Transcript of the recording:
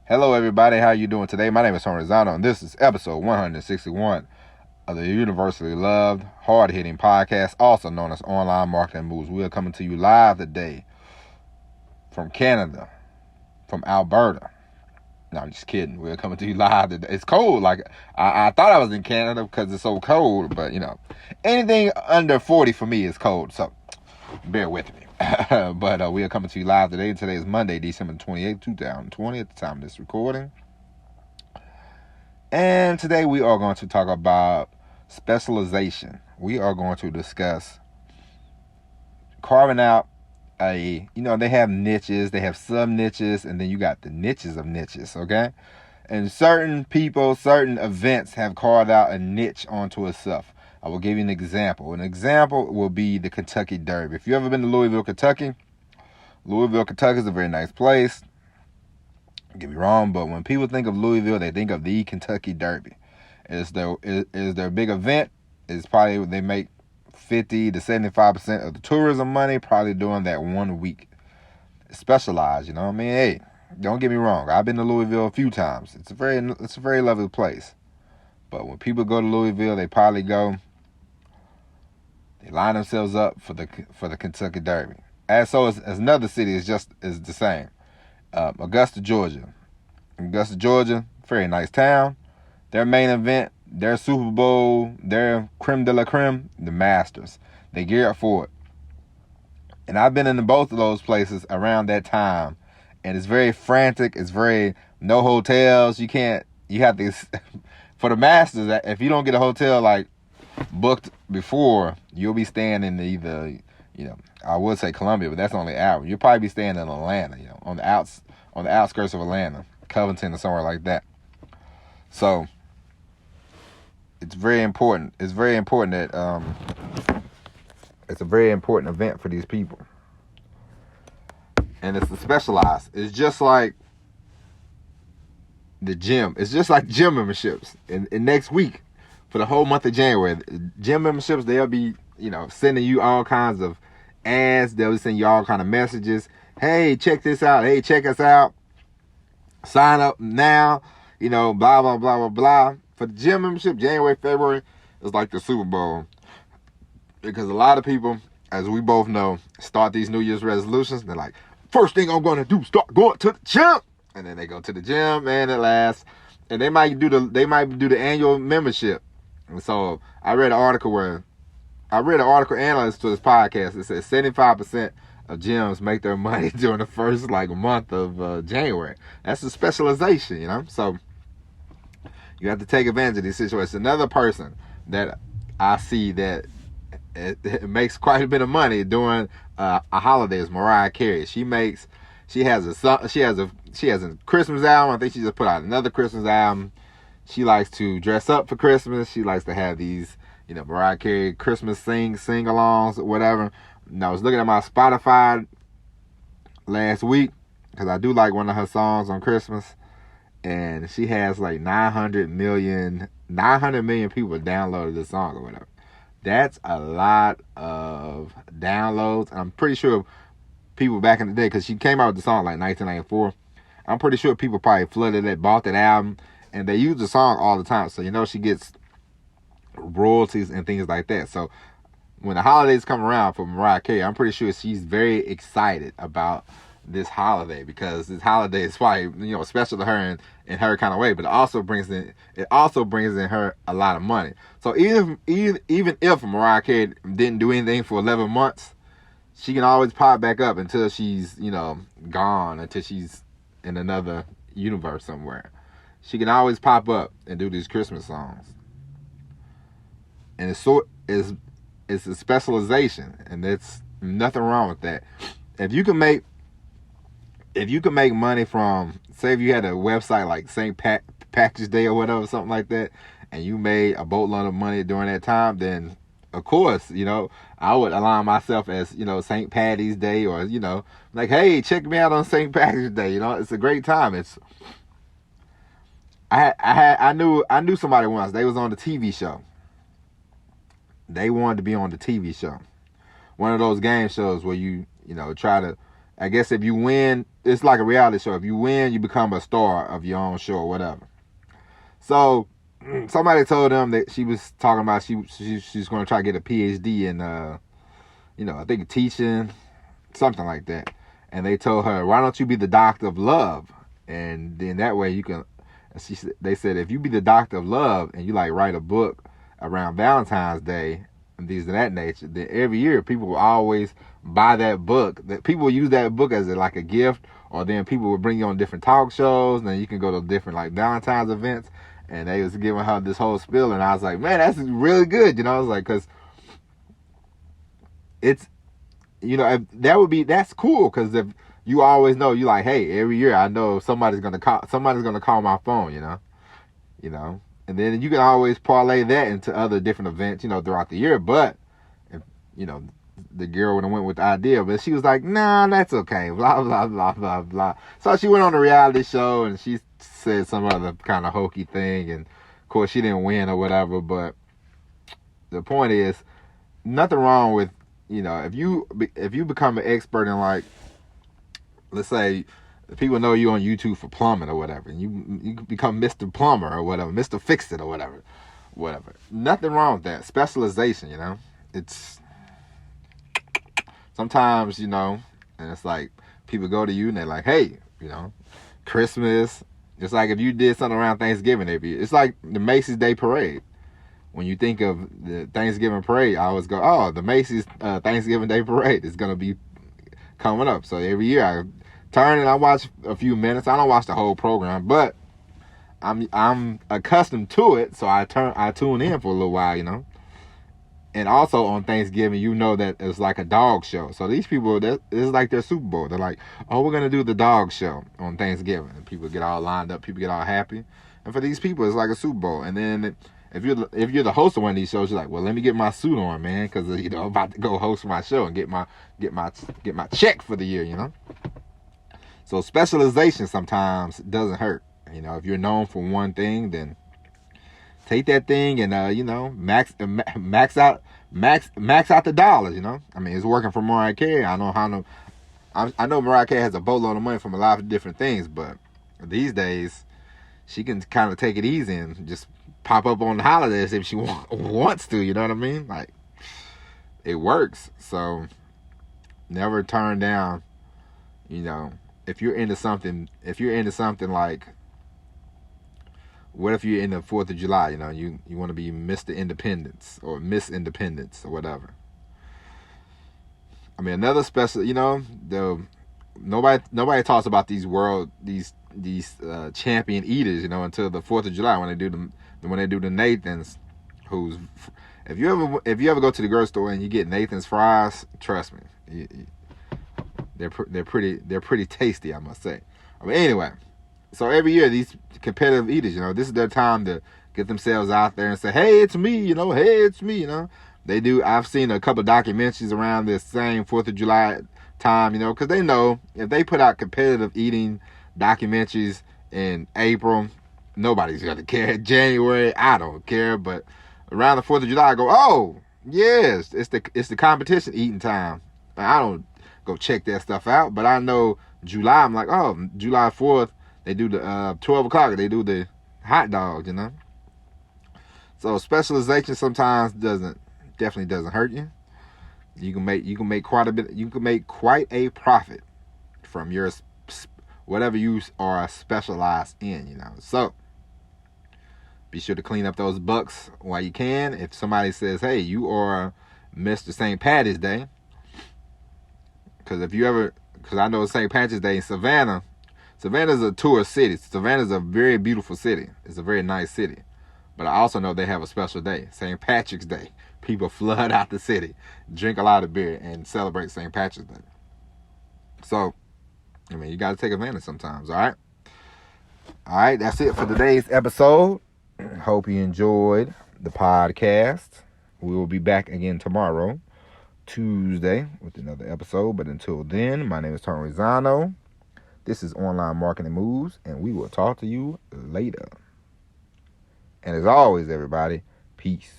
Hello, everybody. How you doing today? My name is Horizontal, and this is episode 161 of the universally loved, hard-hitting podcast, also known as Online Marketing Moves. We are coming to you live today from Canada, from Alberta. No, I'm just kidding. We're coming to you live today. It's cold. Like, I thought I was in Canada because it's so cold, but, anything under 40 for me is cold, so bear with me. But we are coming to you live today. Today is Monday, December 28th, 2020 at the time of this recording. And today we are going to talk about specialization. We are going to discuss carving out they have niches, they have sub-niches, and then you got the niches of niches, okay? And certain people, certain events have carved out a niche onto itself. I will give you an example. An example will be the Kentucky Derby. If you've ever been to Louisville, Kentucky is a very nice place. Don't get me wrong, but when people think of Louisville, they think of the Kentucky Derby. It's their big event. It's probably they make 50 to 75% of the tourism money probably during that 1 week. It's specialized, Hey, don't get me wrong. I've been to Louisville a few times. It's a very lovely place. But when people go to Louisville, they probably they line themselves up for the Kentucky Derby. As another city is the same. Augusta, Georgia. Very nice town. Their main event, their Super Bowl, their creme de la creme, the Masters. They gear up for it. And I've been in both of those places around that time. And it's very frantic. It's very no hotels. You have to, for the Masters, if you don't get a hotel booked before, you'll be staying in either, I would say Columbia, but that's only an hour. You'll probably be staying in Atlanta, on the outskirts of Atlanta, Covington or somewhere like that. So it's very important. It's very important that it's a very important event for these people. And it's specialized. It's just like the gym. It's just like gym memberships. And next week, for the whole month of January, gym memberships, they'll be, sending you all kinds of ads. They'll send you all kinds of messages. Hey, check this out. Hey, check us out. Sign up now. Blah, blah, blah, blah, blah. For the gym membership, January, February is like the Super Bowl. Because a lot of people, as we both know, start these New Year's resolutions. They're like, first thing I'm going to do, start going to the gym. And then they go to the gym, and it lasts. And they might do the annual membership. And so I read an article analyst to this podcast. It says 75% of gyms make their money during the first month of January. That's a specialization, So you have to take advantage of these situations. Another person that I see that it makes quite a bit of money during a holiday is Mariah Carey. She has a Christmas album. I think she just put out another Christmas album. She likes to dress up for Christmas. She likes to have these, Mariah Carey Christmas sing-alongs or whatever. And I was looking at my Spotify last week because I do like one of her songs on Christmas. And she has 900 million people downloaded this song or whatever. That's a lot of downloads. And I'm pretty sure people back in the day, because she came out with the song 1994. I'm pretty sure people probably flooded it, bought that album. And they use the song all the time. So, she gets royalties and things like that. So, when the holidays come around for Mariah Carey, I'm pretty sure she's very excited about this holiday. Because this holiday is probably, special to her in her kind of way. But it also brings in her a lot of money. So, even if Mariah Carey didn't do anything for 11 months, she can always pop back up until she's, gone. Until she's in another universe somewhere. She can always pop up and do these Christmas songs. And it's a specialization, and there's nothing wrong with that. If you can make money from, say if you had a website like St. Patrick's Day or whatever, something like that, and you made a boatload of money during that time, then of course, I would align myself as, St. Patty's Day or, hey, check me out on St. Patrick's Day. It's a great time. I knew somebody once. They was on the TV show. They wanted to be on the TV show. One of those game shows where you try to, I guess if you win it's like a reality show. If you win, you become a star of your own show or whatever. So somebody told them that she was talking about she's going to try to get a PhD in I think teaching, something like that. And they told her, why don't you be the doctor of love? And then that way you can. They said, if you be the doctor of love and you like write a book around Valentine's Day and these of that nature, then every year people will always buy that book. That people will use that book as like a gift, or then people will bring you on different talk shows, and then you can go to different like Valentine's events. And they was giving her this whole spiel, and I was like, man, that's really good, I was like, because it's, that's cool, because if you always know, you like, hey, every year I know somebody's gonna call my phone, and then you can always parlay that into other different events, throughout the year. But if, the girl would have went with the idea, but she was like, nah, that's okay, blah blah blah blah blah. So she went on a reality show and she said some other kind of hokey thing, and of course she didn't win or whatever. But the point is, nothing wrong with, if you become an expert in, like, let's say people know you on YouTube for plumbing or whatever, and you become Mr. Plumber or whatever, Mr. Fix It or whatever. Nothing wrong with that. Specialization, it's sometimes, and it's like people go to you and they're like, hey, Christmas. It's like if you did something around Thanksgiving every year. It's like the Macy's Day Parade. When you think of the Thanksgiving parade, I always go, oh, the Macy's Thanksgiving Day Parade is going to be coming up. So every year I turn and I watch a few minutes. I don't watch the whole program, but I'm accustomed to it, so I tune in for a little while, And also on Thanksgiving, that it's like a dog show. So these people, it's like their Super Bowl. They're like, oh, we're going to do the dog show on Thanksgiving. And people get all lined up. People get all happy. And for these people, it's like a Super Bowl. And then if you're the host of one of these shows, you're like, well, let me get my suit on, man, because I'm about to go host my show and get my check for the year, So specialization sometimes doesn't hurt. If you're known for one thing, then take that thing and max out the dollars. I mean, it's working for Mariah Carey. I know Mariah Carey has a boatload of money from a lot of different things, but these days she can kind of take it easy and just pop up on the holidays if she wants to. You know what I mean? Like, it works. So never turn down. If you're into something like, what if you're in the 4th of July, you want to be Mr. Independence or Miss Independence or whatever. I mean, another special, nobody talks about these champion eaters, until the 4th of July when they do the Nathan's, if you ever go to the grocery store and you get Nathan's fries, trust me, they're pretty tasty, I must say. I mean, anyway. So every year, these competitive eaters, this is their time to get themselves out there and say, hey, it's me, hey, it's me, They do. I've seen a couple of documentaries around this same 4th of July time, because they know if they put out competitive eating documentaries in April, nobody's going to care. January, I don't care. But around the 4th of July, I go, oh, yes, it's the competition eating time. I don't go check that stuff out, but I know July, I'm like, oh, July 4th, they do the 12 o'clock. They do the hot dogs, So specialization sometimes definitely doesn't hurt you. You can make quite a bit. You can make quite a profit from your whatever you are specialized in, So be sure to clean up those bucks while you can. If somebody says, hey, you are Mr. St. Patty's Day, because I know St. Patrick's Day in Savannah. Savannah's a tourist city. Savannah's a very beautiful city. It's a very nice city. But I also know they have a special day, St. Patrick's Day. People flood out the city, drink a lot of beer, and celebrate St. Patrick's Day. So, I mean, you got to take advantage sometimes, all right? All right, that's it for today's episode. Hope you enjoyed the podcast. We will be back again tomorrow, Tuesday, with another episode. But until then, my name is Tony Rizzano. This is Online Marketing Moves, and we will talk to you later. And as always, everybody, peace.